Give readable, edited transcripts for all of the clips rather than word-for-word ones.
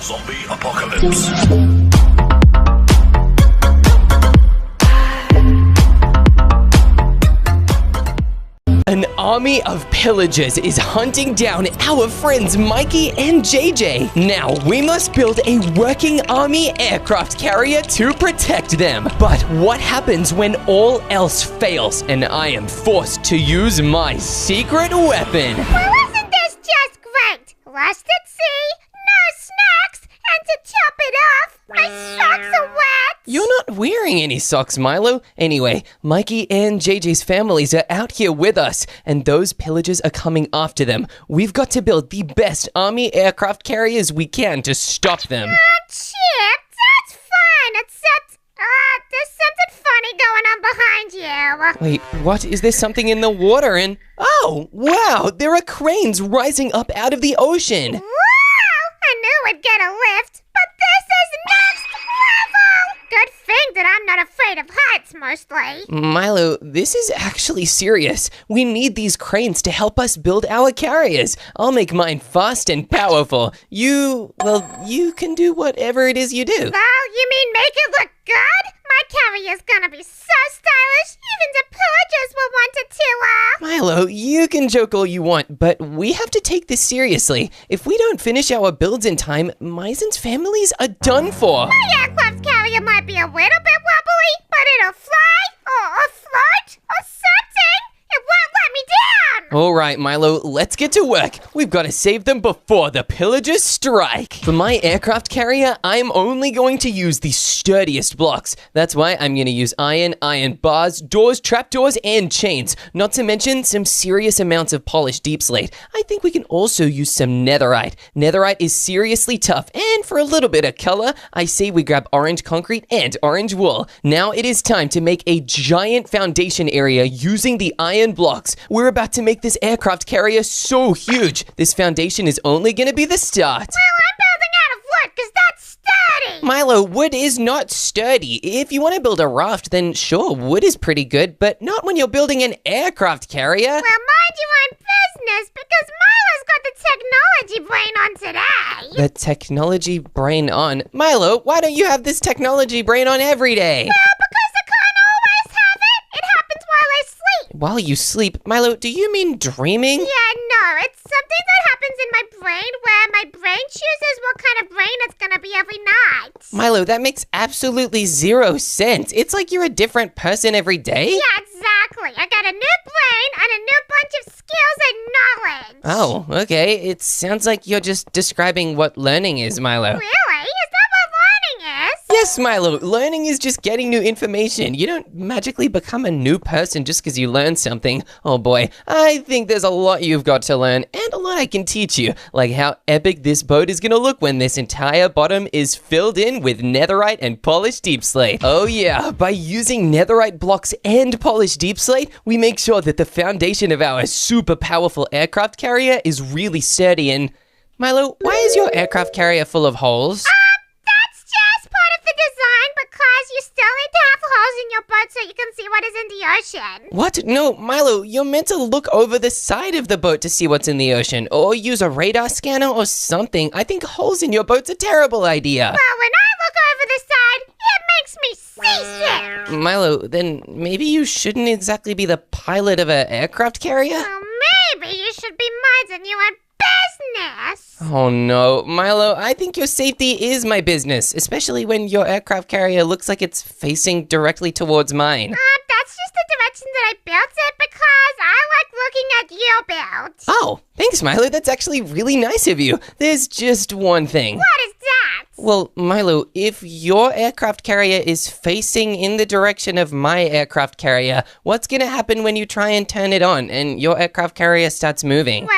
Zombie apocalypse. An army of pillagers is hunting down our friends Mikey and JJ. Now, we must build a working army aircraft carrier to protect them. But what happens when all else fails and I am forced to use my secret weapon? Well, isn't this just great? Lost at sea, no snacks, and to top it off, my socks are wet. You're not wearing any socks, Milo. Anyway, Mikey and JJ's families are out here with us, and those pillagers are coming after them. We've got to build the best army aircraft carriers we can to stop them. Chip, that's fine, except, there's something funny going on behind you. Wait, what? Is there something in the water? And oh, wow, there are cranes rising up out of the ocean. Wow! I knew we'd get a lift, but this is next level! Good thing that I'm not afraid of heights, mostly. Milo, this is actually serious. We need these cranes to help us build our carriers. I'll make mine fast and powerful. You can do whatever it is you do. Well, you mean make it look good? My carrier's gonna be so stylish, even the pillagers will want it to, Milo, you can joke all you want, but we have to take this seriously. If we don't finish our builds in time, Maisen's families are done for. My aircraft carrier might be a little bit wobbly, but it'll fly, or float, or something. It won't let me down. All right, Milo, let's get to work. We've got to save them before the pillagers strike. For my aircraft carrier, I'm only going to use the sturdiest blocks. That's why I'm going to use iron bars, doors, trapdoors, and chains. Not to mention some serious amounts of polished deep slate. I think we can also use some netherite. Netherite is seriously tough, and for a little bit of color, I say we grab orange concrete and orange wool. Now it is time to make a giant foundation area using the iron blocks. We're about to make this aircraft carrier so huge. This foundation is only going to be the start. Well, I'm building out of wood, because that's sturdy. Milo, wood is not sturdy. If you want to build a raft, then sure, wood is pretty good, but not when you're building an aircraft carrier. Well, mind your own business, because Milo's got the technology brain on today. The technology brain on? Milo, why don't you have this technology brain on every day? Well, because I can't always have it. It happens while I sleep. While you sleep? Milo, do you mean dreaming? Yeah, no, it's something that happens in my brain where my brain chooses what kind of brain it's gonna be every night. Milo, that makes absolutely zero sense. It's like you're a different person every day. Yeah, exactly. I got a new brain and a new bunch of skills and knowledge. Oh, okay. It sounds like you're just describing what learning is, Milo. Really? Is that what learning is? Yes, Milo. Learning is just getting new information. You don't magically become a new person just because you learn something. Oh boy, I think there's a lot you've got to learn and a lot I can teach you. Like how epic this boat is gonna look when this entire bottom is filled in with netherite and polished deep slate. Oh yeah, by using netherite blocks and polished deep slate, we make sure that the foundation of our super powerful aircraft carrier is really sturdy and... Milo, why is your aircraft carrier full of holes? That's just part of the design because you still need to have holes in your boat so you can see what is in the ocean. What? No, Milo, you're meant to look over the side of the boat to see what's in the ocean, or use a radar scanner or something. I think holes in your boat's a terrible idea. Well, when I look over the side, it makes me seasick. Milo, then maybe you shouldn't exactly be the pilot of an aircraft carrier? Well, maybe you should be minding your own business. Oh no, Milo, I think your safety is my business, especially when your aircraft carrier looks like it's facing directly towards mine. That's just the direction that I built it because I like looking at your build. Oh, thanks, Milo. That's actually really nice of you. There's just one thing. What is that? Well, Milo, if your aircraft carrier is facing in the direction of my aircraft carrier, what's gonna happen when you try and turn it on and your aircraft carrier starts moving? Well,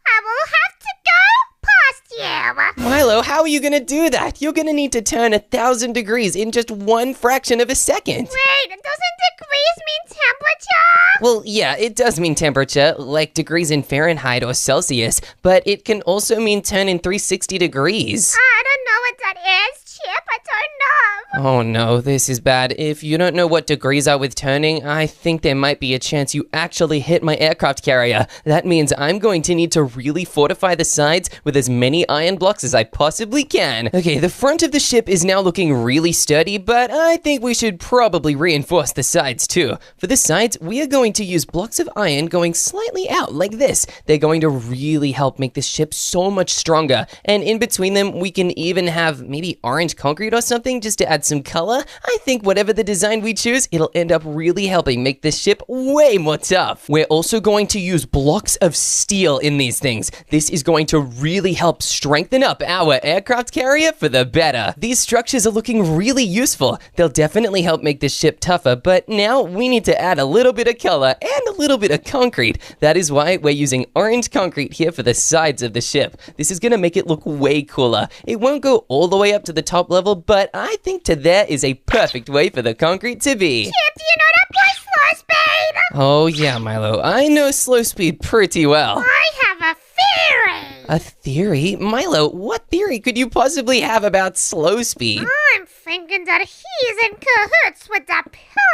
I will have to go past you. Milo, how are you gonna do that? You're gonna need to turn 1,000 degrees in just one fraction of a second. Wait, doesn't degrees mean temperature? Well, yeah, it does mean temperature, like degrees in Fahrenheit or Celsius, but it can also mean turn in 360 degrees. I don't know what that is, Chip. I don't know. Oh no, this is bad. If you don't know what degrees are with turning, I think there might be a chance you actually hit my aircraft carrier. That means I'm going to need to really fortify the sides with as many iron blocks as I possibly can. Okay, the front of the ship is now looking really sturdy, but I think we should probably reinforce the sides too. For the sides, we are going to use blocks of iron going slightly out like this. They're going to really help make this ship so much stronger. And in between them, we can even have maybe orange concrete or something just to add some color. I think whatever the design we choose, it'll end up really helping make this ship way more tough. We're also going to use blocks of steel in these things. This is going to really help strengthen up our aircraft carrier for the better. These structures are looking really useful. They'll definitely help make this ship tougher, but now we need to add a little bit of color and a little bit of concrete. That is why we're using orange concrete here for the sides of the ship. This is going to make it look way cooler. It won't go all the way up to the top level, but I think to there is a perfect way for the concrete to be. Chip, do you know that boy Slow Speed? Oh yeah, Milo, I know Slow Speed pretty well. I have a theory. A theory? Milo, what theory could you possibly have about Slow Speed? I'm thinking that he's in cahoots with the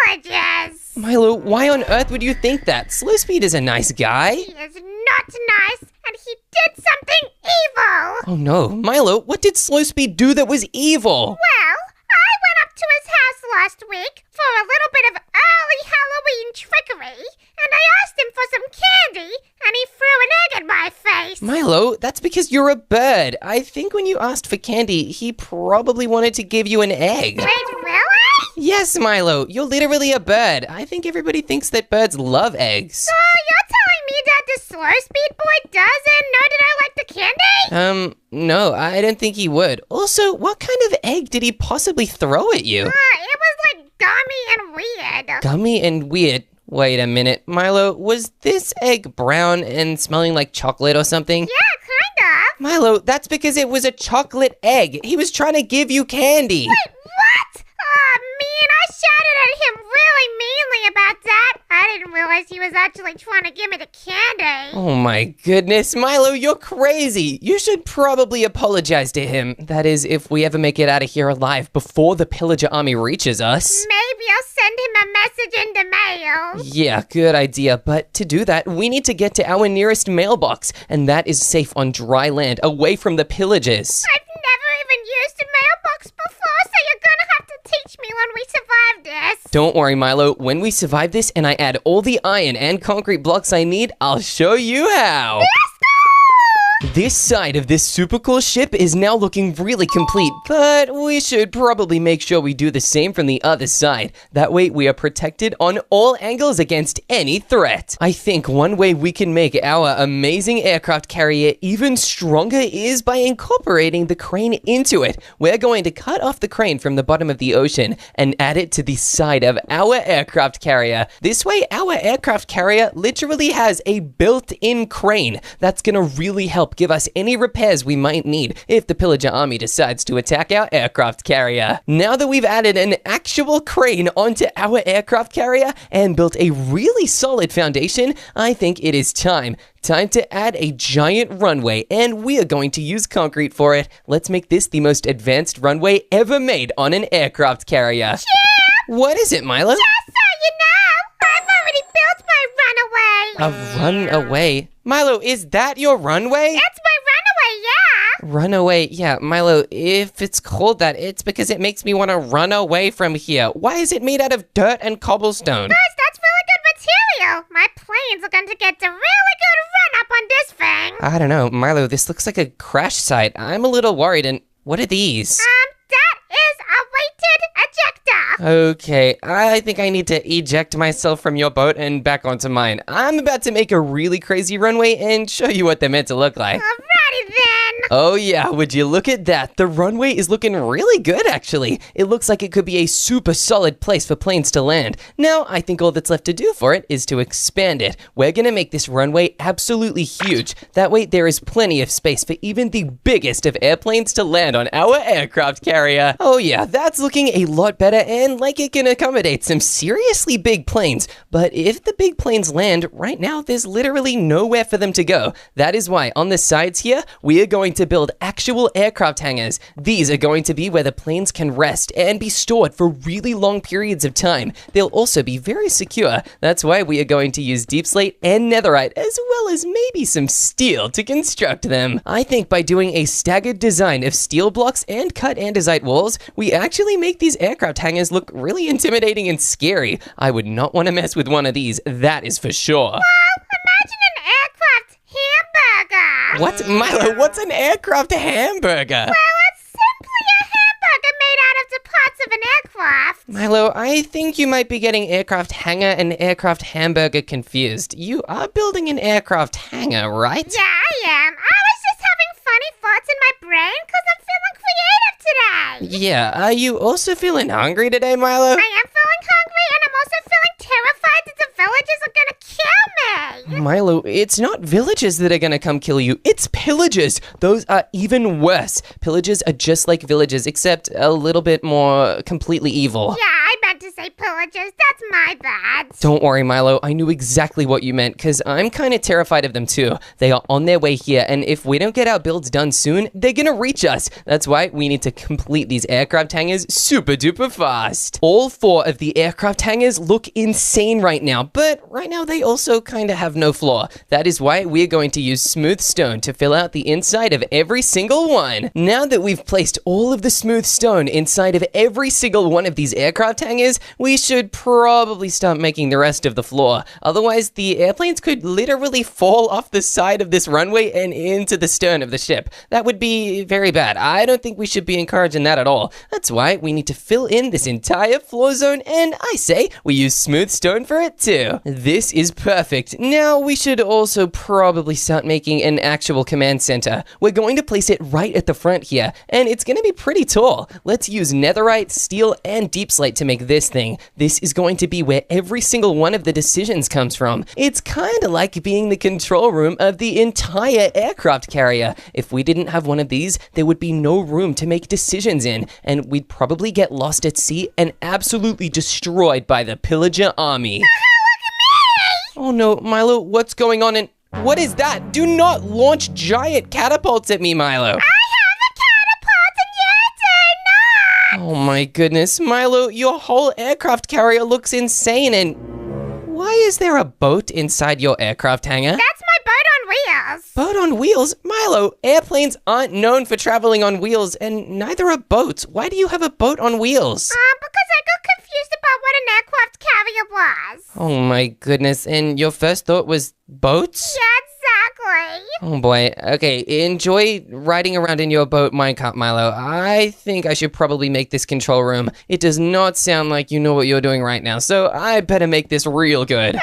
pillagers. Milo, why on earth would you think that? Slow Speed is a nice guy. He is not nice, and he did something evil. Oh no, Milo, what did Slow Speed do that was evil? Well, I went up to his house last week for a little bit of early Halloween trickery, and I asked him for some candy, and he threw an egg in my face. Milo, that's because you're a bird. I think when you asked for candy, he probably wanted to give you an egg. Wait, really? Yes, Milo, you're literally a bird. I think everybody thinks that birds love eggs. So you're telling me that the Slow Speed boy doesn't know that I like the candy? No, I don't think he would. Also, what kind of egg did he possibly throw at you? It was like gummy and weird. Gummy and weird. Wait a minute, Milo, was this egg brown and smelling like chocolate or something? Yeah, kind of. Milo, that's because it was a chocolate egg. He was trying to give you candy. Wait, what? Man, I shouted at him really meanly about that. I didn't realize he was actually trying to give me the candy. Oh my goodness, Milo, you're crazy. You should probably apologize to him. That is, if we ever make it out of here alive before the pillager army reaches us. Maybe I'll send him a message in the mail. Yeah, good idea. But to do that, we need to get to our nearest mailbox, and that is safe on dry land, away from the pillagers. I've never even used a mailbox before, so you're gonna have to teach me when we survive this. Don't worry, Milo. When we survive this and I add all the iron and concrete blocks I need, I'll show you how. Let's go! This side of this super cool ship is now looking really complete, but we should probably make sure we do the same from the other side. That way we are protected on all angles against any threat. I think one way we can make our amazing aircraft carrier even stronger is by incorporating the crane into it. We're going to cut off the crane from the bottom of the ocean and add it to the side of our aircraft carrier. This way our aircraft carrier literally has a built-in crane. That's gonna really help give us any repairs we might need if the pillager army decides to attack our aircraft carrier. Now that we've added an actual crane onto our aircraft carrier and built a really solid foundation, I think it is time to add a giant runway, and we are going to use concrete for it. Let's make this the most advanced runway ever made on an aircraft carrier. Chip! What is it, Milo? Just so you know, I've already built my runaway. A runaway? Milo, is that your runway? It's my runaway, yeah. Runaway, yeah, Milo, if it's called that, it's because it makes me want to run away from here. Why is it made out of dirt and cobblestone? Because that's really good material. My planes are going to get a really good run up on this thing. I don't know, Milo, this looks like a crash site. I'm a little worried, and what are these? That is a weighted ejector. Okay, I think I need to eject myself from your boat and back onto mine. I'm about to make a really crazy runway and show you what they're meant to look like. Alrighty then. Oh yeah, would you look at that? The runway is looking really good, actually. It looks like it could be a super solid place for planes to land. Now, I think all that's left to do for it is to expand it. We're gonna make this runway absolutely huge. That way, there is plenty of space for even the biggest of airplanes to land on our aircraft carrier. Oh yeah, that's looking a lot better and like it can accommodate some seriously big planes. But if the big planes land, right now, there's literally nowhere for them to go. That is why on the sides here, we are going to to build actual aircraft hangars. These are going to be where the planes can rest and be stored for really long periods of time. They'll also be very secure. That's why we are going to use deep slate and netherite, as well as maybe some steel to construct them. I think by doing a staggered design of steel blocks and cut andesite walls, we actually make these aircraft hangars look really intimidating and scary. I would not want to mess with one of these, that is for sure. Well, imagine an aircraft hamburger. What? Milo, what's an aircraft hamburger? Well, it's simply a hamburger made out of the parts of an aircraft. Milo, I think you might be getting aircraft hanger and aircraft hamburger confused. You are building an aircraft hanger, right? Yeah, I am. I was just having funny thoughts in my brain because I'm feeling creative today. Yeah, are you also feeling hungry today, Milo? I am feeling hungry, and I'm also feeling terrified that the villagers are gonna kill me. Milo, it's not villagers that are gonna come kill you, it's pillagers. Those are even worse. Pillagers are just like villagers, except a little bit more completely evil. Yeah, I meant to say pillagers. That's my bad. Don't worry, Milo, I knew exactly what you meant, because I'm kind of terrified of them too. They are on their way here, and if we don't get our builds done soon, they're gonna reach us. That's why we need to complete these aircraft hangars super duper fast. All 4 of the aircraft hangars look insane right now, but right now they also kind of have no floor. That is why we're going to use smooth stone to fill out the inside of every single one. Now that we've placed all of the smooth stone inside of every single one of these aircraft hangars, we should probably start making the rest of the floor. Otherwise, the airplanes could literally fall off the side of this runway and into the stern of the ship. That would be very bad. I don't think we should be encouraging that at all. That's why we need to fill in this entire floor zone, and I say we use smooth stone for it too. This is perfect. Now we should also probably start making an actual command center. We're going to place it right at the front here, and it's going to be pretty tall. Let's use netherite, steel, and deep slate to make this thing. This is going to be where every single one of the decisions comes from. It's kind of like being the control room of the entire aircraft carrier. If we didn't have one of these, there would be no room to make decisions in, and we'd probably get lost at sea and absolutely destroyed by the pillager army. Look at me! Oh no, Milo, what's going on? And what is that? Do not launch giant catapults at me, Milo. I have a catapult and you do not! Oh my goodness, Milo, your whole aircraft carrier looks insane, and why is there a boat inside your aircraft hangar? That's my boat on wheels. Boat on wheels? Milo, airplanes aren't known for traveling on wheels, and neither are boats. Why do you have a boat on wheels? Because I got confused about what an aircraft carrier was. Oh my goodness, and your first thought was boats? Yeah, exactly. Oh boy. Okay, enjoy riding around in your boat minecart, Milo. I think I should probably make this control room. It does not sound like you know what you're doing right now, so I better make this real good.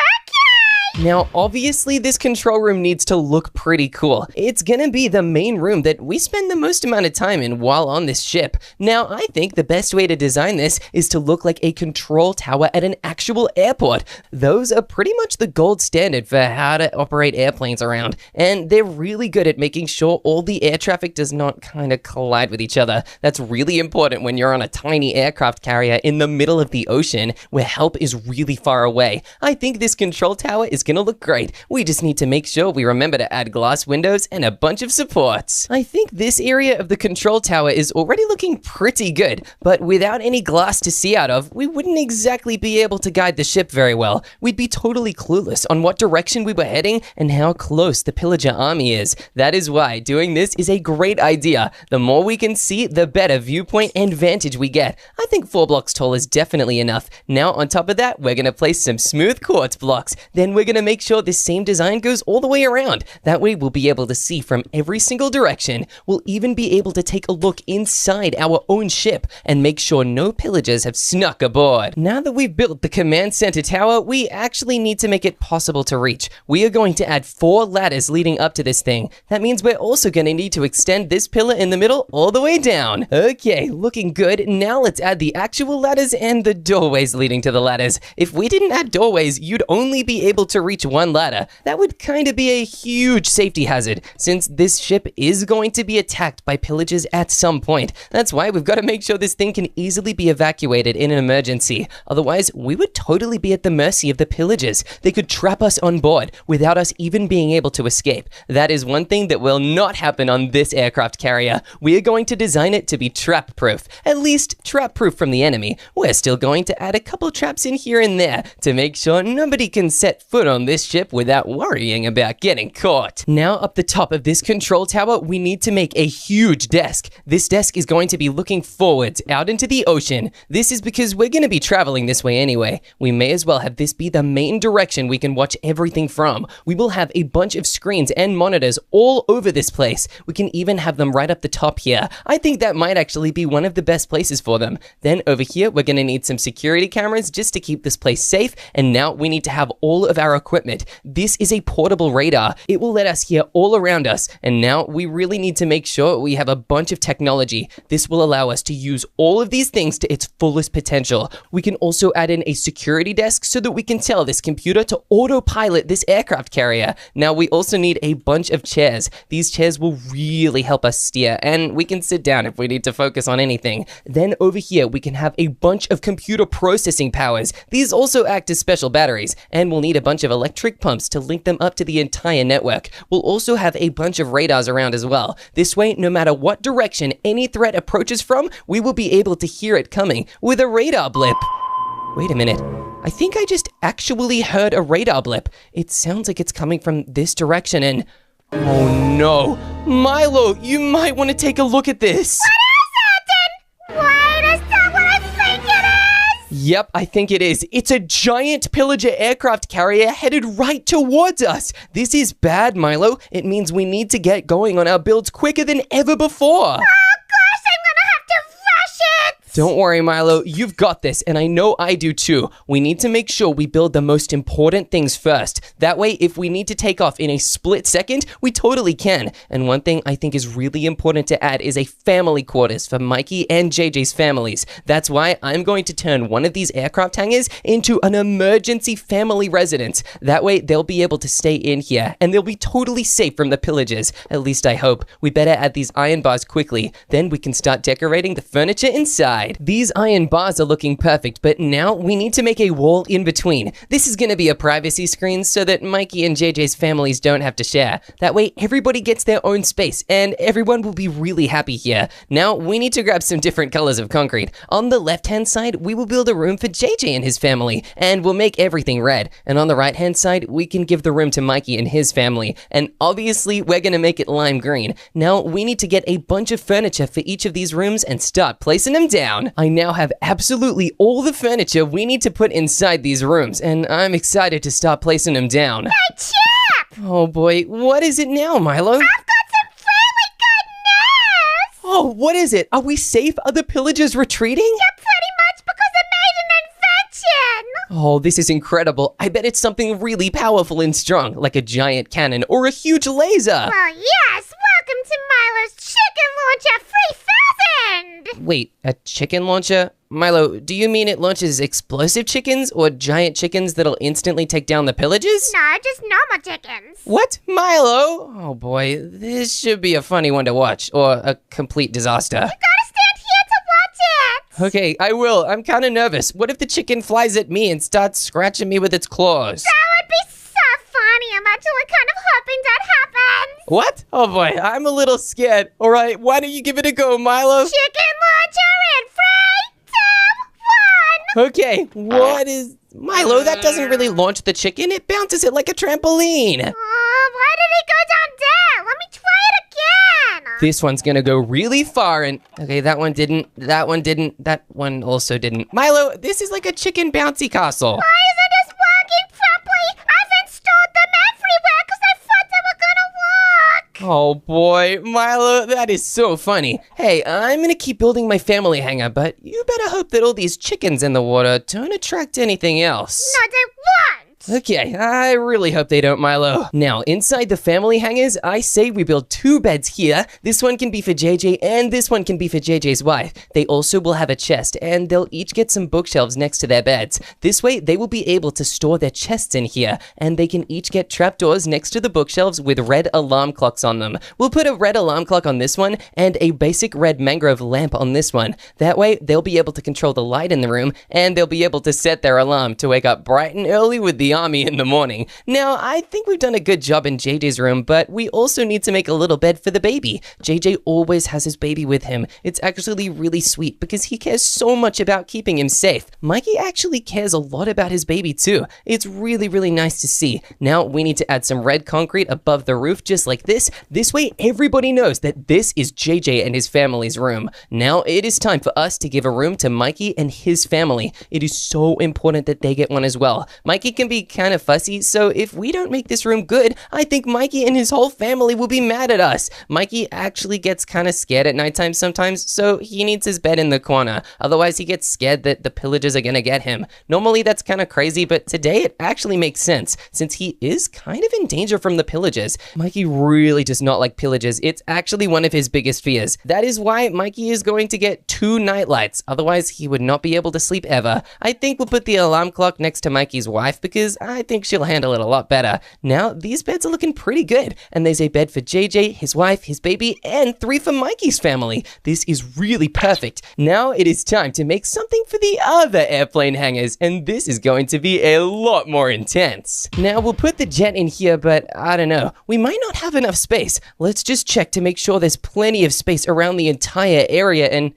Now, obviously, this control room needs to look pretty cool. It's gonna be the main room that we spend the most amount of time in while on this ship. Now, I think the best way to design this is to look like a control tower at an actual airport. Those are pretty much the gold standard for how to operate airplanes around, and they're really good at making sure all the air traffic does not kind of collide with each other. That's really important when you're on a tiny aircraft carrier in the middle of the ocean where help is really far away. I think this control tower is gonna look great. We just need to make sure we remember to add glass windows and a bunch of supports. I think this area of the control tower is already looking pretty good, but without any glass to see out of, we wouldn't exactly be able to guide the ship very well. We'd be totally clueless on what direction we were heading and how close the pillager army is. That is why doing this is a great idea. The more we can see, the better viewpoint and vantage we get. I think 4 blocks tall is definitely enough. Now, on top of that, we're gonna place some smooth quartz blocks. Then we're gonna make sure this same design goes all the way around. That way we'll be able to see from every single direction. We'll even be able to take a look inside our own ship and make sure no pillagers have snuck aboard. Now that we've built the command center tower, we actually need to make it possible to reach. We are going to add 4 ladders leading up to this thing. That means we're also going to need to extend this pillar in the middle all the way down. Okay, looking good. Now let's add the actual ladders and the doorways leading to the ladders. If we didn't add doorways, you'd only be able to to reach one ladder. That would kind of be a huge safety hazard, since this ship is going to be attacked by pillagers at some point. That's why we've got to make sure this thing can easily be evacuated in an emergency. Otherwise, we would totally be at the mercy of the pillagers. They could trap us on board without us even being able to escape. That is one thing that will not happen on this aircraft carrier. We are going to design it to be trap-proof. At least, trap-proof from the enemy. We're still going to add a couple traps in here and there to make sure nobody can set foot on this ship without worrying about getting caught. Now, up the top of this control tower, we need to make a huge desk. This desk is going to be looking forwards, out into the ocean. This is because we're going to be traveling this way anyway. We may as well have this be the main direction we can watch everything from. We will have a bunch of screens and monitors all over this place. We can even have them right up the top here. I think that might actually be one of the best places for them. Then over here, we're going to need some security cameras just to keep this place safe. And now we need to have all of our equipment. This is a portable radar. It will let us hear all around us. And now we really need to make sure we have a bunch of technology. This will allow us to use all of these things to its fullest potential. We can also add in a security desk so that we can tell this computer to autopilot this aircraft carrier. Now we also need a bunch of chairs. These chairs will really help us steer, and we can sit down if we need to focus on anything. Then over here we can have a bunch of computer processing powers. These also act as special batteries, and we'll need a bunch of electric pumps to link them up to the entire network. We'll also have a bunch of radars around as well. This way, no matter what direction any threat approaches from, we will be able to hear it coming with a radar blip. Wait a minute. I think I just actually heard a radar blip. It sounds like it's coming from this direction and... Oh no. Milo, you might want to take a look at this. What is it? Wait, is that what I think it is? Yep, I think it is. It's a giant pillager aircraft carrier headed right towards us. This is bad, Milo. It means we need to get going on our builds quicker than ever before. Oh gosh, I'm gonna have to rush it! Don't worry, Milo, you've got this, and I know I do too. We need to make sure we build the most important things first. That way, if we need to take off in a split second, we totally can. And one thing I think is really important to add is a family quarters for Mikey and JJ's families. That's why I'm going to turn one of these aircraft hangars into an emergency family residence. That way, they'll be able to stay in here, and they'll be totally safe from the pillagers. At least I hope. We better add these iron bars quickly. Then we can start decorating the furniture inside. These iron bars are looking perfect, but now we need to make a wall in between. This is going to be a privacy screen so that Mikey and JJ's families don't have to share. That way, everybody gets their own space, and everyone will be really happy here. Now, we need to grab some different colors of concrete. On the left-hand side, we will build a room for JJ and his family, and we'll make everything red. And on the right-hand side, we can give the room to Mikey and his family. And obviously, we're going to make it lime green. Now, we need to get a bunch of furniture for each of these rooms and start placing them down. I now have absolutely all the furniture we need to put inside these rooms, and I'm excited to start placing them down. Hey, Chip! Oh boy, what is it now, Milo? I've got some really good news! Oh, what is it? Are we safe? Are the pillagers retreating? Yeah, pretty much, because I made an invention! Oh, this is incredible. I bet it's something really powerful and strong, like a giant cannon or a huge laser. Well, yes! Welcome to Milo's Chicken Launcher 3000! Wait, a chicken launcher? Milo, do you mean it launches explosive chickens or giant chickens that'll instantly take down the pillagers? No, just normal chickens. What? Milo? Oh boy, this should be a funny one to watch, or a complete disaster. You gotta stand here to watch it! Okay, I will. I'm kind of nervous. What if the chicken flies at me and starts scratching me with its claws? That would be so funny. I'm actually kind of hoping that happens. What? Oh boy, I'm a little scared. All right, why don't you give it a go, Milo? Chicken launcher in 3, 2, 1. Okay, what is... Milo, that doesn't really launch the chicken. It bounces it like a trampoline. Why did it go down there? Let me try it again. This one's gonna go really far and... Okay, that one didn't. That one didn't. That one also didn't. Milo, this is like a chicken bouncy castle. Why isn't this working properly? I've installed them everywhere because I thought they were gonna work. Oh boy, Milo, that is so funny. Hey, I'm gonna keep building my family hangar, but you better hope that all these chickens in the water don't attract anything else. No, they won't. Okay, I really hope they don't, Milo. Now, inside the family hangars, I say we build 2 beds here. This one can be for JJ and this one can be for JJ's wife. They also will have a chest and they'll each get some bookshelves next to their beds. This way, they will be able to store their chests in here and they can each get trapdoors next to the bookshelves with red alarm clocks on them. We'll put a red alarm clock on this one and a basic red mangrove lamp on this one. That way, they'll be able to control the light in the room and they'll be able to set their alarm to wake up bright and early with the army in the morning. Now, I think we've done a good job in JJ's room, but we also need to make a little bed for the baby. JJ always has his baby with him. It's actually really sweet because he cares so much about keeping him safe. Mikey actually cares a lot about his baby too. It's really nice to see. Now, we need to add some red concrete above the roof just like this. This way, everybody knows that this is JJ and his family's room. Now, it is time for us to give a room to Mikey and his family. It is so important that they get one as well. Mikey can be kind of fussy, so if we don't make this room good, I think Mikey and his whole family will be mad at us. Mikey actually gets kind of scared at nighttime sometimes, so he needs his bed in the corner. Otherwise, he gets scared that the pillagers are gonna get him. Normally, that's kind of crazy, but today it actually makes sense, since he is kind of in danger from the pillagers. Mikey really does not like pillagers. It's actually one of his biggest fears. That is why Mikey is going to get 2 nightlights. Otherwise, he would not be able to sleep ever. I think we'll put the alarm clock next to Mikey's wife because I think she'll handle it a lot better. Now, these beds are looking pretty good, and there's a bed for JJ, his wife, his baby, and 3 for Mikey's family. This is really perfect. Now it is time to make something for the other airplane hangars, and this is going to be a lot more intense. Now, we'll put the jet in here, but I don't know. We might not have enough space. Let's just check to make sure there's plenty of space around the entire area, and...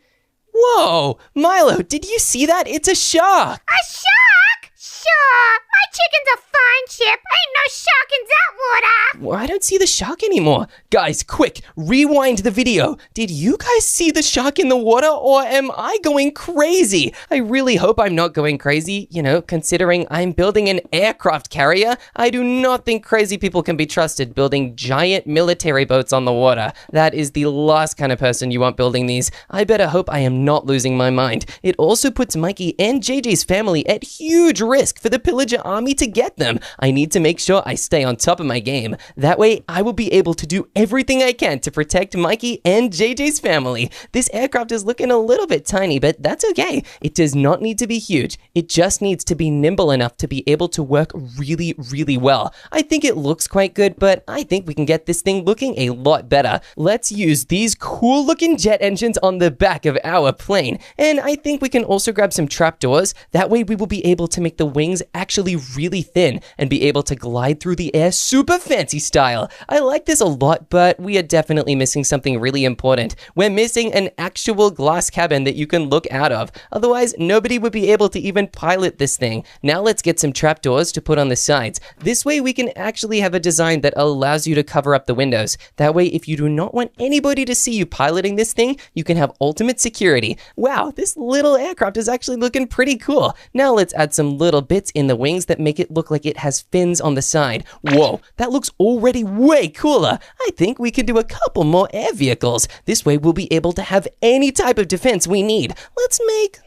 Whoa! Milo, did you see that? It's a shark! A shark? Sure. My chicken's a fine chip. Ain't no shark in that water. Well, I don't see the shark anymore. Guys, quick, rewind the video. Did you guys see the shark in the water, or am I going crazy? I really hope I'm not going crazy. You know, considering I'm building an aircraft carrier, I do not think crazy people can be trusted building giant military boats on the water. That is the last kind of person you want building these. I better hope I am not losing my mind. It also puts Mikey and JJ's family at huge risk for the pillager army to get them. I need to make sure I stay on top of my game. That way, I will be able to do everything I can to protect Mikey and JJ's family. This aircraft is looking a little bit tiny, but that's okay. It does not need to be huge. It just needs to be nimble enough to be able to work really well. I think it looks quite good, but I think we can get this thing looking a lot better. Let's use these cool looking jet engines on the back of our plane. And I think we can also grab some trapdoors. That way we will be able to make the wings actually really thin and be able to glide through the air super fancy style. I like this a lot, but we are definitely missing something really important. We're missing an actual glass cabin that you can look out of. Otherwise, nobody would be able to even pilot this thing. Now let's get some trapdoors to put on the sides. This way we can actually have a design that allows you to cover up the windows. That way, if you do not want anybody to see you piloting this thing, you can have ultimate security. Wow, this little aircraft is actually looking pretty cool. Now let's add some little bits in the wings that make it look like it has fins on the side. Whoa, that looks already way cooler. I think we can do a couple more air vehicles. This way we'll be able to have any type of defense we need. Let's make,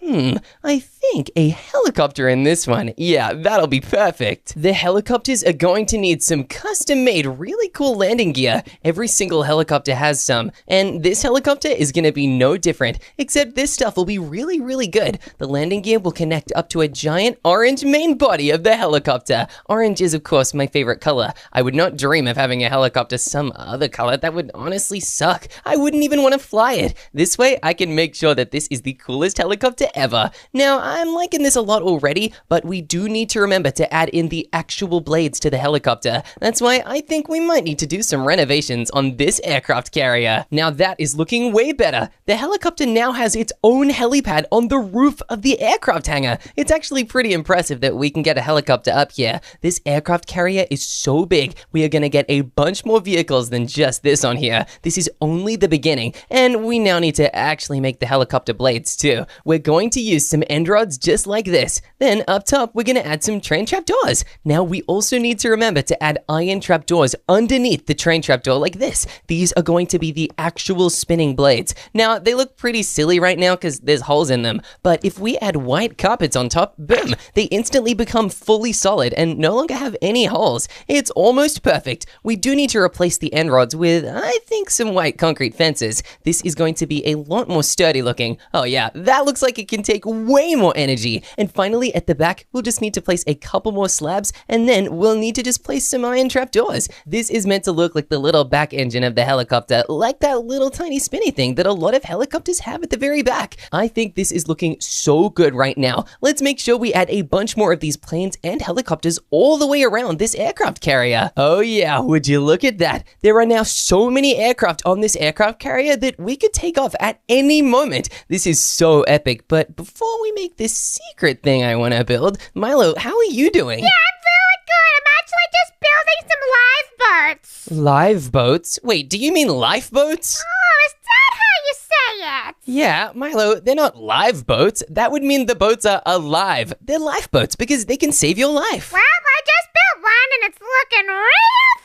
I think a helicopter in this one. Yeah, that'll be perfect. The helicopters are going to need some custom-made, really cool landing gear. Every single helicopter has some, and this helicopter is gonna be no different, except this stuff will be really good. The landing gear will connect up to a giant orange main body of the helicopter. Orange is, of course, my favorite color. I would not dream of having a helicopter some other color. That would honestly suck. I wouldn't even want to fly it. This way, I can make sure that this is the coolest helicopter ever. Now, I'm liking this a lot already, but we do need to remember to add in the actual blades to the helicopter. That's why I think we might need to do some renovations on this aircraft carrier. Now that is looking way better. The helicopter now has its own helipad on the roof of the aircraft hangar. It's actually pretty impressive that we can get a helicopter up here. This aircraft carrier is so big, we are gonna get a bunch more vehicles than just this on here. This is only the beginning, and we now need to actually make the helicopter blades too. We're going to use some end rods rods just like this. Then up top, we're going to add some train trapdoors. Now, we also need to remember to add iron trapdoors underneath the train trapdoor like this. These are going to be the actual spinning blades. Now, they look pretty silly right now because there's holes in them, but if we add white carpets on top, boom, they instantly become fully solid and no longer have any holes. It's almost perfect. We do need to replace the end rods with, I think, some white concrete fences. This is going to be a lot more sturdy looking. Oh yeah, that looks like it can take way more energy. And finally, at the back, we'll just need to place a couple more slabs, and then we'll need to just place some iron trapdoors. This is meant to look like the little back engine of the helicopter, like that little tiny spinny thing that a lot of helicopters have at the very back. I think this is looking so good right now. Let's make sure we add a bunch more of these planes and helicopters all the way around this aircraft carrier. Oh yeah, would you look at that? There are now so many aircraft on this aircraft carrier that we could take off at any moment. This is so epic, but before we make this secret thing I want to build, Milo, how are you doing? Yeah, I'm really good. I'm actually just building some live boats. Live boats? Wait, do you mean lifeboats? Oh, is that how you say it? Yeah, Milo, they're not live boats. That would mean the boats are alive. They're lifeboats because they can save your life. Well, I just built one and it's looking real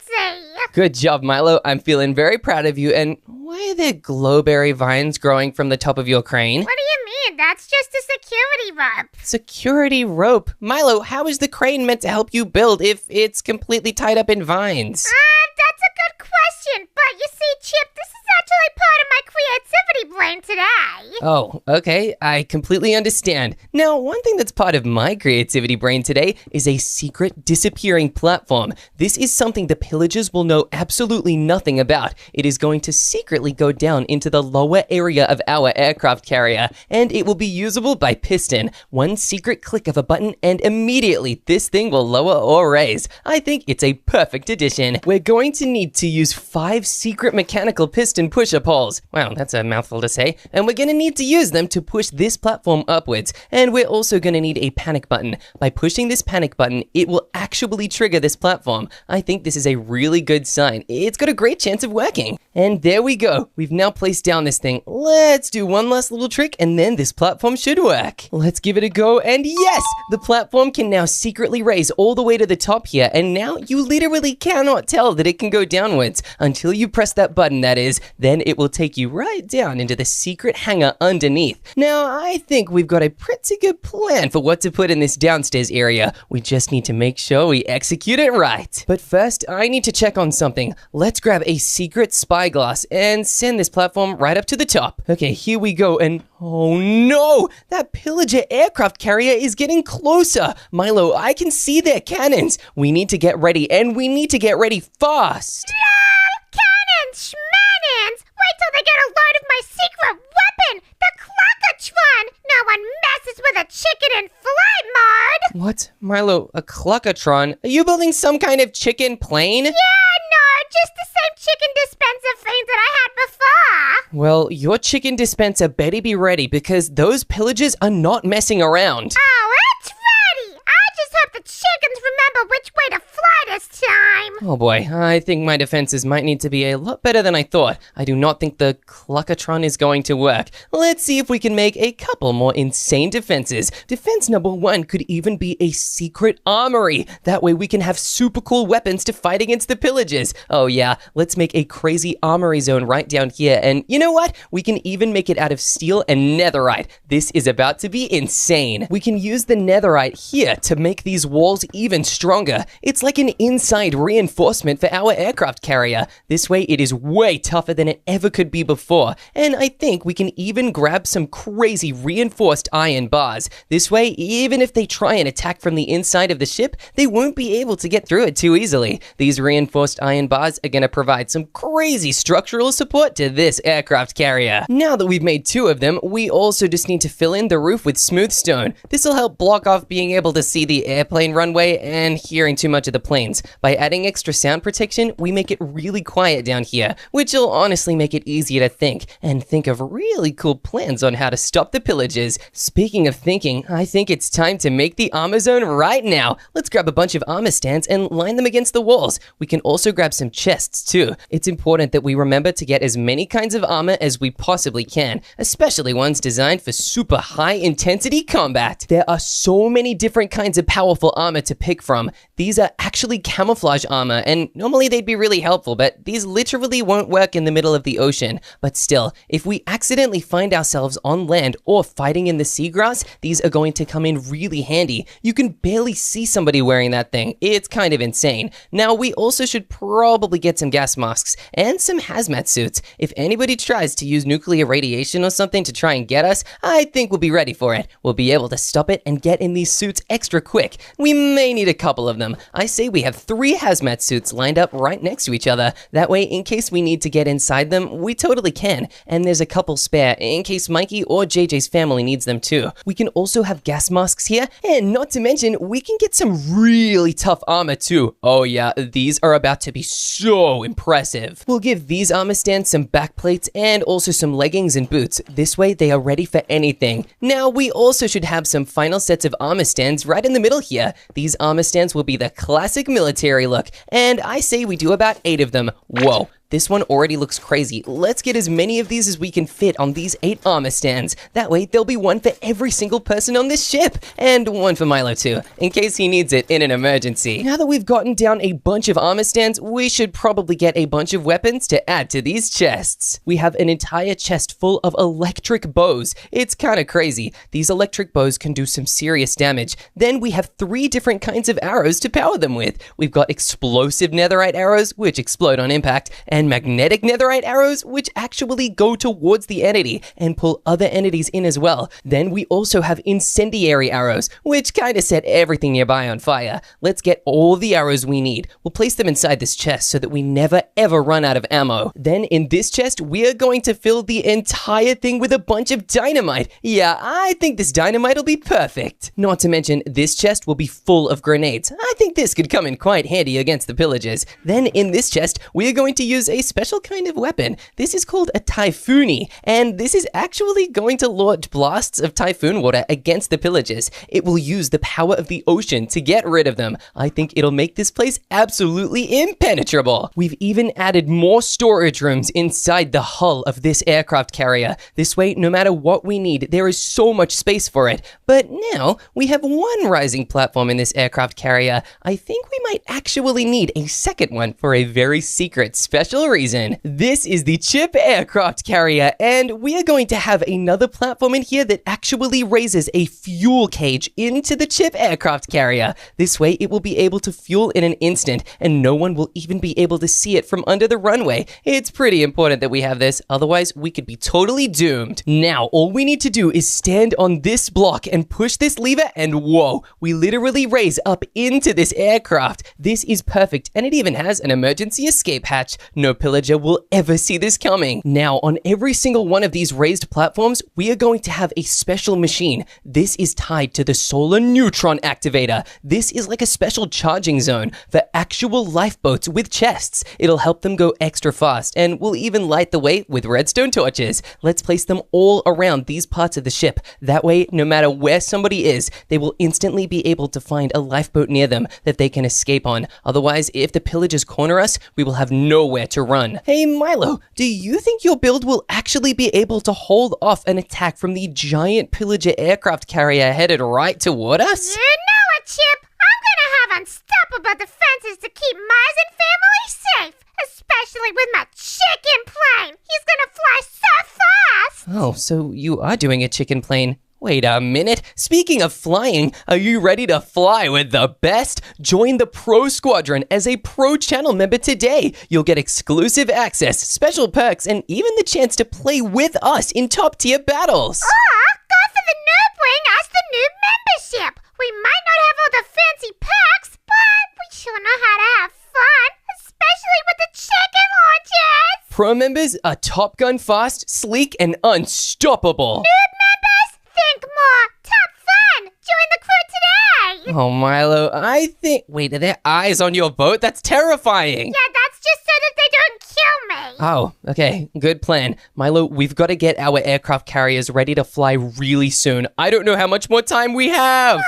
fancy. Good job, Milo. I'm feeling very proud of you. And why are there glowberry vines growing from the top of your crane? What do you mean? That's just a security rope. Security rope? Milo, how is the crane meant to help you build if it's completely tied up in vines? That's a good question. But you see, Chip, this is actually part of my creativity brain today. Oh, okay. I completely understand. Now, one thing that's part of my creativity brain today is a secret disappearing platform. This is something the pillagers will know absolutely nothing about. It is going to secretly go down into the lower area of our aircraft carrier, and it will be usable by piston. One secret click of a button, and immediately this thing will lower or raise. I think it's a perfect addition. We're going to need to use 5 secret mechanical piston pusher poles. Wow, that's a mouthful to say. And we're going to need to use them to push this platform upwards. And we're also going to need a panic button. By pushing this panic button, it will actually trigger this platform. I think this is a really good sign. It's got a great chance of working. And there we go. We've now placed down this thing. Let's do one last little trick and then this platform should work. Let's give it a go. And yes, the platform can now secretly raise all the way to the top here. And now you literally cannot tell that it can go downwards until you press that button, that is. Then it will take you right down into the secret hangar underneath. Now, I think we've got a pretty good plan for what to put in this downstairs area. We just need to make sure we execute it right. But first, I need to check on something. Let's grab a secret spyglass and send this platform right up to the top. Okay, here we go, and oh no! That pillager aircraft carrier is getting closer! Milo, I can see their cannons! We need to get ready, and we need to get ready fast! LOL! Cannons! Schmannons! Wait till they get a load of my secret weapon! The Cluckatron! No one messes with a chicken in flight mode! What? Milo, a Cluckatron? Are you building some kind of chicken plane? Yeah, no, just the same chicken dispenser thing that I had before. Well, your chicken dispenser better be ready because those pillagers are not messing around. Oh, it's ready! I just hope the chickens remember which way to fly this time. Oh boy, I think my defenses might need to be a lot better than I thought. I do not think the Cluckatron is going to work. Let's see if we can make a couple more insane defenses. Defense number 1 could even be a secret armory. That way we can have super cool weapons to fight against the pillagers. Oh yeah, let's make a crazy armory zone right down here. And you know what? We can even make it out of steel and netherite. This is about to be insane. We can use the netherite here to make these walls even stronger. It's like an inside reinforcement for our aircraft carrier. This way it is way tougher than it ever could be before. And I think we can even grab some crazy reinforced iron bars. This way, even if they try and attack from the inside of the ship, they won't be able to get through it too easily. These reinforced iron bars are going to provide some crazy structural support to this aircraft carrier. Now that we've made 2 of them, we also just need to fill in the roof with smooth stone. This will help block off being able to see the airplane runway and hearing too much of the plane planes. By adding extra sound protection, we make it really quiet down here, which will honestly make it easier to think of really cool plans on how to stop the pillagers. Speaking of thinking, I think it's time to make the armor zone right now. Let's grab a bunch of armor stands and line them against the walls. We can also grab some chests too. It's important that we remember to get as many kinds of armor as we possibly can, especially ones designed for super high intensity combat. There are so many different kinds of powerful armor to pick from. These are actually camouflage armor, and normally they'd be really helpful, but these literally won't work in the middle of the ocean. But still, if we accidentally find ourselves on land or fighting in the seagrass, these are going to come in really handy. You can barely see somebody wearing that thing. It's kind of insane. Now, we also should probably get some gas masks and some hazmat suits. If anybody tries to use nuclear radiation or something to try and get us, I think we'll be ready for it. We'll be able to stop it and get in these suits extra quick. We may need a couple of them. I say we have 3 hazmat suits lined up right next to each other. That way, in case we need to get inside them, we totally can. And there's a couple spare in case Mikey or JJ's family needs them too. We can also have gas masks here, and not to mention, we can get some really tough armor too. Oh yeah, these are about to be so impressive. We'll give these armor stands some back plates and also some leggings and boots. This way, they are ready for anything. Now, we also should have some final sets of armor stands right in the middle here. These armor stands will be the classic military look, and I say we do about 8 of them. Whoa. This one already looks crazy. Let's get as many of these as we can fit on these 8 armor stands. That way, there'll be one for every single person on this ship. And one for Milo too, in case he needs it in an emergency. Now that we've gotten down a bunch of armor stands, we should probably get a bunch of weapons to add to these chests. We have an entire chest full of electric bows. It's kind of crazy. These electric bows can do some serious damage. Then we have 3 different kinds of arrows to power them with. We've got explosive netherite arrows, which explode on impact, and magnetic netherite arrows, which actually go towards the entity and pull other entities in as well. Then we also have incendiary arrows, which kind of set everything nearby on fire. Let's get all the arrows we need. We'll place them inside this chest so that we never ever run out of ammo. Then in this chest, we are going to fill the entire thing with a bunch of dynamite. Yeah, I think this dynamite will be perfect. Not to mention, this chest will be full of grenades. I think this could come in quite handy against the pillagers. Then in this chest, we are going to use a special kind of weapon. This is called a typhoony, and this is actually going to launch blasts of typhoon water against the pillagers. It will use the power of the ocean to get rid of them. I think it'll make this place absolutely impenetrable. We've even added more storage rooms inside the hull of this aircraft carrier. This way, no matter what we need, there is so much space for it. But now, we have 1 rising platform in this aircraft carrier. I think we might actually need a second one for a very secret special reason. This is the Chip aircraft carrier, and we are going to have another platform in here that actually raises a fuel cage into the Chip aircraft carrier. This way, it will be able to fuel in an instant, and no one will even be able to see it from under the runway. It's pretty important that we have this, otherwise we could be totally doomed. Now, all we need to do is stand on this block and push this lever, and whoa, we literally raise up into this aircraft. This is perfect, and it even has an emergency escape hatch. No pillager will ever see this coming. Now, on every single one of these raised platforms, we are going to have a special machine. This is tied to the solar neutron activator. This is like a special charging zone for actual lifeboats with chests. It'll help them go extra fast, and we'll even light the way with redstone torches. Let's place them all around these parts of the ship. That way, no matter where somebody is, they will instantly be able to find a lifeboat near them that they can escape on. Otherwise, if the pillagers corner us, we will have nowhere to run. Hey Milo, do you think your build will actually be able to hold off an attack from the giant pillager aircraft carrier headed right toward us? You know it, Chip. I'm gonna have unstoppable defenses to keep Mars and family safe, especially with my chicken plane. He's gonna fly so fast. Oh, so you are doing a chicken plane. Wait a minute. Speaking of flying, are you ready to fly with the best? Join the Pro Squadron as a Pro Channel member today. You'll get exclusive access, special perks, and even the chance to play with us in top-tier battles. Go for the noob wing as the noob membership. We might not have all the fancy perks, but we sure know how to have fun, especially with the chicken launchers. Pro members are Top Gun fast, sleek, and unstoppable. Noob members, think more. Top fun. Join the crew today. Oh, Milo, I think... Wait, are there eyes on your boat? That's terrifying. Yeah, that's just so that they don't kill me. Oh, okay. Good plan. Milo, we've got to get our aircraft carriers ready to fly really soon. I don't know how much more time we have.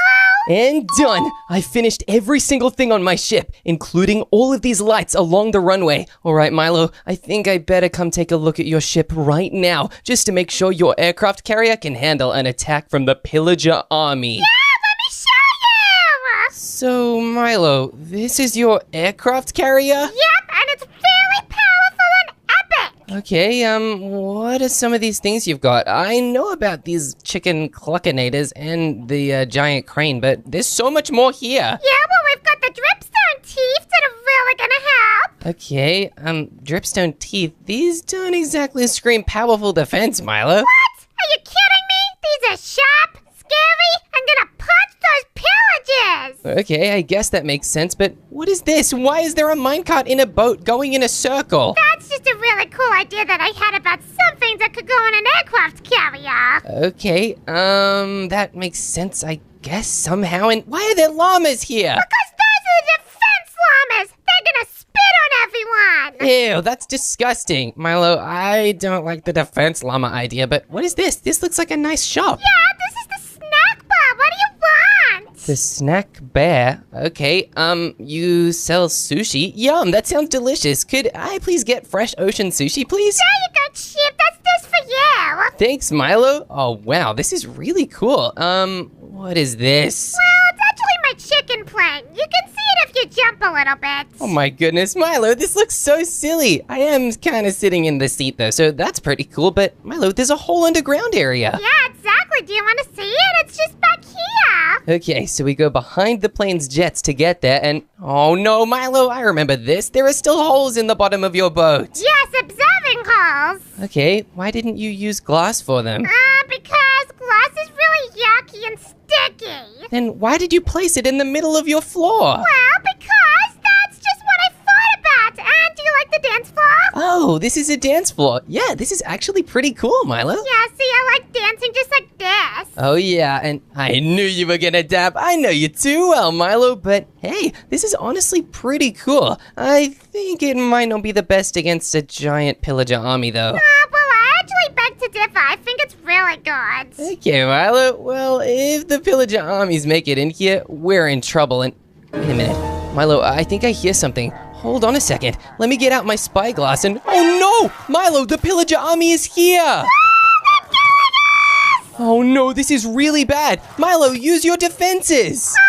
And done! I finished every single thing on my ship, including all of these lights along the runway. All right, Milo, I think I better come take a look at your ship right now, just to make sure your aircraft carrier can handle an attack from the pillager army. Yeah, let me show you. So, Milo, this is your aircraft carrier? Yep, and it's very powerful and epic. Okay, what are some of these things you've got? I know about these chicken cluckinators and the giant crane, but there's so much more here. Yeah, well, we've got the dripstone teeth that are really gonna help. Okay, dripstone teeth. These don't exactly scream powerful defense, Milo. What? Are you kidding me? These are sharp, scary, and gonna punch those pillagers. Okay, I guess that makes sense, but what is this? Why is there a minecart in a boat going in a circle? That's just a really cool idea that I had about some things that could go on an aircraft carrier. Okay, that makes sense, I guess, somehow. And why are there llamas here? Because those are the defense llamas. They're gonna spit on everyone. Ew, that's disgusting. Milo, I don't like the defense llama idea, but what is this? This looks like a nice shop. Yeah, this is the snack bar. What do you want? The snack bear? Okay, you sell sushi? Yum, that sounds delicious. Could I please get fresh ocean sushi, please? There you go, Chip. That's this for you. Thanks, Milo. Oh, wow, this is really cool. What is this? Well, it's actually my chicken plane. You can see it if you jump a little bit. Oh my goodness, Milo, this looks so silly. I am kind of sitting in the seat though, so that's pretty cool, but Milo, there's a whole underground area. Yeah, exactly. Do you want to see it? It's just back here. Okay, so we go behind the plane's jets to get there, and oh no, Milo, I remember this. There are still holes in the bottom of your boat. Yes, observing holes. Okay, why didn't you use glass for them? Because glass is really yucky and sticky. Then why did you place it in the middle of your floor? Well, because that's just what I thought about. And do you like the dance floor? Oh, this is a dance floor. Yeah, this is actually pretty cool, Milo. Yeah, see, I like dancing just like this. Oh yeah, and I knew you were gonna dab. I know you too well, Milo, but hey, this is honestly pretty cool. I think it might not be the best against a giant pillager army though. Well, I actually beg to differ. I think it's really good. Okay, Milo, well, if the pillager armies make it in here, we're in trouble, and wait a minute. Milo, I think I hear something. Hold on a second. Let me get out my spyglass and... Oh no! Milo, the pillager army is here! Oh no, this is really bad. Milo, use your defenses! I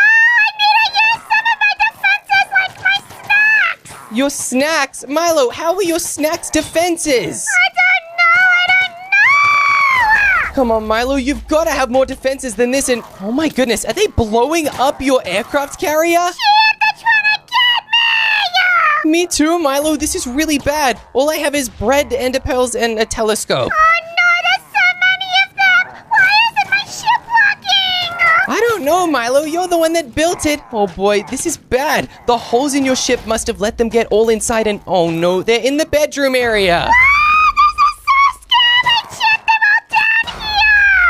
need to use some of my defenses like my snacks! Your snacks? Milo, how are your snacks defenses? I don't know! Come on, Milo, you've got to have more defenses than this, and... Oh my goodness, are they blowing up your aircraft carrier? Chip, they're trying to get me! Me too, Milo, this is really bad. All I have is bread, ender pearls, and a telescope. Oh no, there's so many of them! Why isn't my ship working? I don't know, Milo, you're the one that built it. Oh boy, this is bad. The holes in your ship must have let them get all inside, and oh no, they're in the bedroom area.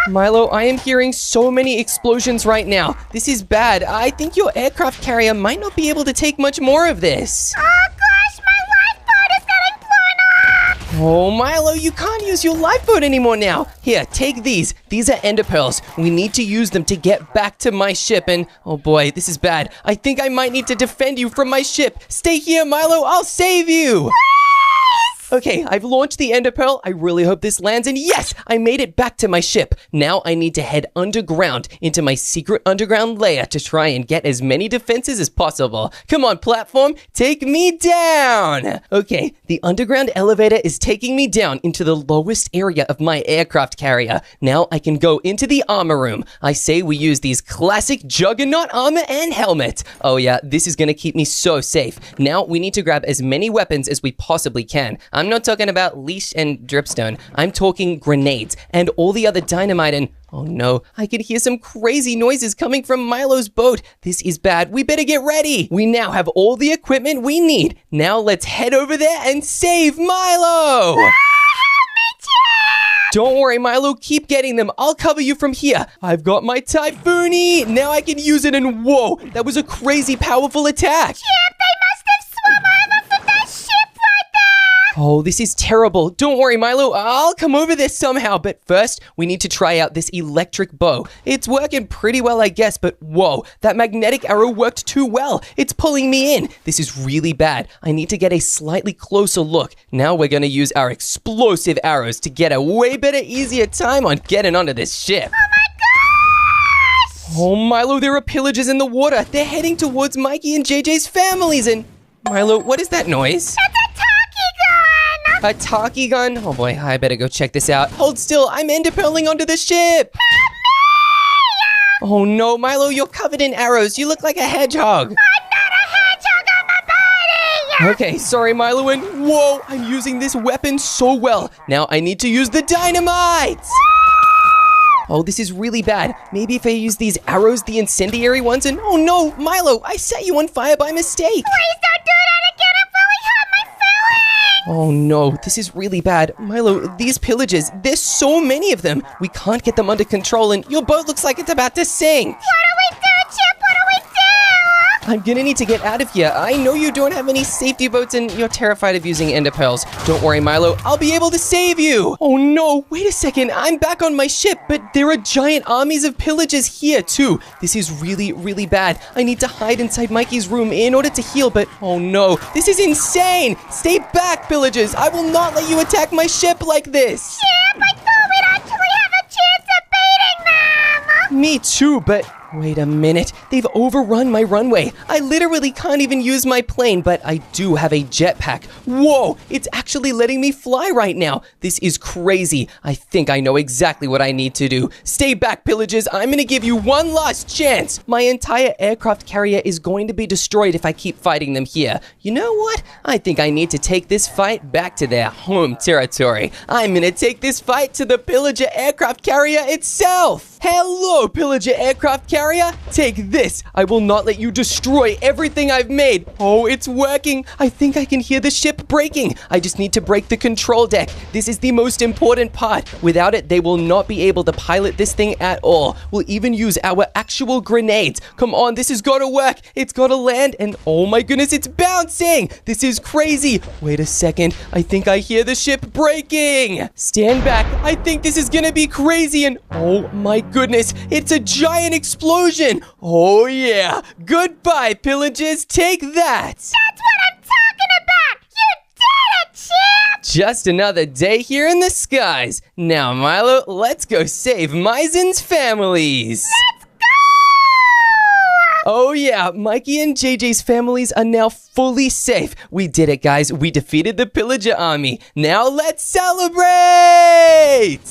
Milo, I am hearing so many explosions right now. This is bad. I think your aircraft carrier might not be able to take much more of this. Oh gosh, my lifeboat is getting blown up! Oh, Milo, you can't use your lifeboat anymore now. Here, take these. These are ender pearls. We need to use them to get back to my ship, and oh boy, this is bad. I think I might need to defend you from my ship. Stay here, Milo. I'll save you. Okay, I've launched the ender pearl. I really hope this lands, and yes, I made it back to my ship. Now I need to head underground into my secret underground lair to try and get as many defenses as possible. Come on, platform, take me down. Okay, the underground elevator is taking me down into the lowest area of my aircraft carrier. Now I can go into the armor room. I say we use these classic juggernaut armor and helmet. Oh yeah, this is gonna keep me so safe. Now we need to grab as many weapons as we possibly can. I'm not talking about leash and dripstone. I'm talking grenades and all the other dynamite, and oh no, I can hear some crazy noises coming from Milo's boat. This is bad. We better get ready. We now have all the equipment we need. Now let's head over there and save Milo. Don't worry, Milo. Keep getting them. I'll cover you from here. I've got my Typhoony. Now I can use it and whoa, that was a crazy powerful attack. Chip, they must have swum over from that ship right there. Oh, this is terrible. Don't worry, Milo. I'll come over there somehow. But first, we need to try out this electric bow. It's working pretty well, I guess. But whoa, that magnetic arrow worked too well. It's pulling me in. This is really bad. I need to get a slightly closer look. Now we're going to use our explosive arrows to get a way better, easier time on getting onto this ship. Oh my gosh! Oh, Milo, there are pillagers in the water. They're heading towards Mikey and JJ's families. And Milo, what is that noise? It's a talkie gun! A talkie gun? Oh boy, I better go check this out. Hold still, I'm enderpearling onto the ship. Oh no, Milo, you're covered in arrows. You look like a hedgehog. I'm not a hedgehog on my body! Okay, sorry, Milo, and whoa, I'm using this weapon so well. Now I need to use the dynamite. Oh, this is really bad. Maybe if I use these arrows, the incendiary ones, and oh no, Milo, I set you on fire by mistake. Please don't do that again, it really hurt my feelings! Oh no, this is really bad. Milo, these pillagers, there's so many of them. We can't get them under control, and your boat looks like it's about to sink. What do we do, Chip? What do we do? I'm gonna need to get out of here. I know you don't have any safety boats and you're terrified of using ender pearls. Don't worry, Milo. I'll be able to save you. Oh no, wait a second. I'm back on my ship, but there are giant armies of pillagers here too. This is really, really bad. I need to hide inside Mikey's room in order to heal, but oh no, this is insane. Stay back, pillagers. I will not let you attack my ship like this. Chip, I thought we'd actually have a chance at beating them! Me too, but wait a minute. They've overrun my runway. I literally can't even use my plane, but I do have a jetpack. Whoa, it's actually letting me fly right now. This is crazy. I think I know exactly what I need to do. Stay back, pillagers. I'm gonna give you one last chance. My entire aircraft carrier is going to be destroyed if I keep fighting them here. You know what? I think I need to take this fight back to their home territory. I'm gonna take this fight to the pillager aircraft carrier itself. Hello, pillager aircraft carrier. Take this. I will not let you destroy everything I've made. Oh, it's working. I think I can hear the ship breaking. I just need to break the control deck. This is the most important part. Without it, they will not be able to pilot this thing at all. We'll even use our actual grenades. Come on, this has got to work. It's got to land, and oh my goodness, it's bouncing. This is crazy. Wait a second. I think I hear the ship breaking. Stand back. I think this is gonna be crazy, and oh my goodness, it's a giant explosion. Oh yeah. Goodbye, pillagers. Take that. That's what I'm talking about! You did it, Chip! Just another day here in the skies. Now, Milo, let's go save Maizen's families. Let's go! Oh yeah, Mikey and JJ's families are now fully safe. We did it, guys. We defeated the pillager army. Now let's celebrate!